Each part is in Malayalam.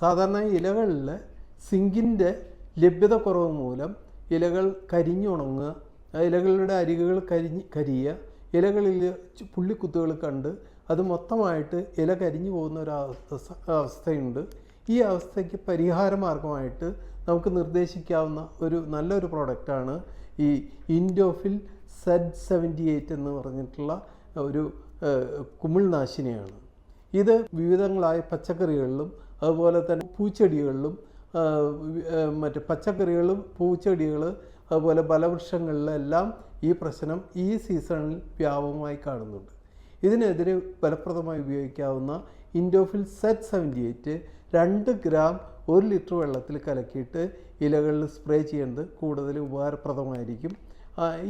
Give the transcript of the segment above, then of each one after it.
സാധാരണ ഇലകളിൽ സിങ്കിൻ്റെ ലഭ്യത കുറവ് മൂലം ഇലകൾ കരിഞ്ഞുണങ്ങുക, ഇലകളുടെ അരികുകൾ കരിയുക, ഇലകളിൽ പുള്ളിക്കുത്തുകൾ കണ്ട് അത് മൊത്തമായിട്ട് ഇല കരിഞ്ഞു പോകുന്ന ഒരു അവസ്ഥയുണ്ട്. ഈ അവസ്ഥയ്ക്ക് പരിഹാര മാർഗമായിട്ട് നമുക്ക് നിർദ്ദേശിക്കാവുന്ന ഒരു നല്ലൊരു പ്രോഡക്റ്റാണ് ഈ ഇൻഡോഫിൽ Z78 എന്ന് പറഞ്ഞിട്ടുള്ള ഒരു കുമിൾനാശിനിയാണ്. ഇത് വിവിധങ്ങളായ പച്ചക്കറികളിലും അതുപോലെ തന്നെ പൂച്ചെടികളിലും മറ്റ് പച്ചക്കറികളും പൂച്ചെടികൾ അതുപോലെ ഫലവൃക്ഷങ്ങളിലെല്ലാം ഈ പ്രശ്നം ഈ സീസണിൽ വ്യാപകമായി കാണുന്നുണ്ട്. ഇതിനെതിരെ ഫലപ്രദമായി ഉപയോഗിക്കാവുന്ന ഇൻഡോഫിൽ Z78 2 ഗ്രാം 1 ലിറ്റർ വെള്ളത്തിൽ കലക്കിയിട്ട് ഇലകളിൽ സ്പ്രേ ചെയ്യുന്നത് കൂടുതൽ ഉപകാരപ്രദമായിരിക്കും.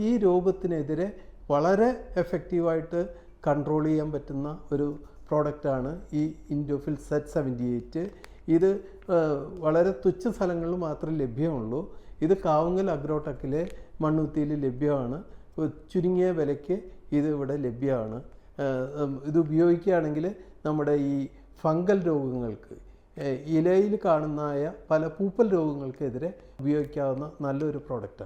ഈ രോഗത്തിനെതിരെ വളരെ എഫക്റ്റീവായിട്ട് കൺട്രോൾ ചെയ്യാൻ പറ്റുന്ന ഒരു പ്രോഡക്റ്റാണ് ഈ ഇൻഡോഫിൽ Z78. ഇത് വളരെ തുച്ഛ സ്ഥലങ്ങളിൽ മാത്രമേ ലഭ്യമുള്ളൂ. ഇത് കാവുങ്ങൽ അഗ്രോടെക്കിലെ മണ്ണുത്തിയിൽ ലഭ്യമാണ്. ചുരുങ്ങിയ വിലയ്ക്ക് ഇത് ഇവിടെ ലഭ്യമാണ്. ഇത് ഉപയോഗിക്കുകയാണെങ്കിൽ നമ്മുടെ ഈ ഫംഗൽ രോഗങ്ങൾക്ക്, ഇലയിൽ കാണുന്നതായ പല പൂപ്പൽ രോഗങ്ങൾക്കെതിരെ ഉപയോഗിക്കാവുന്ന നല്ലൊരു പ്രോഡക്റ്റാണ്.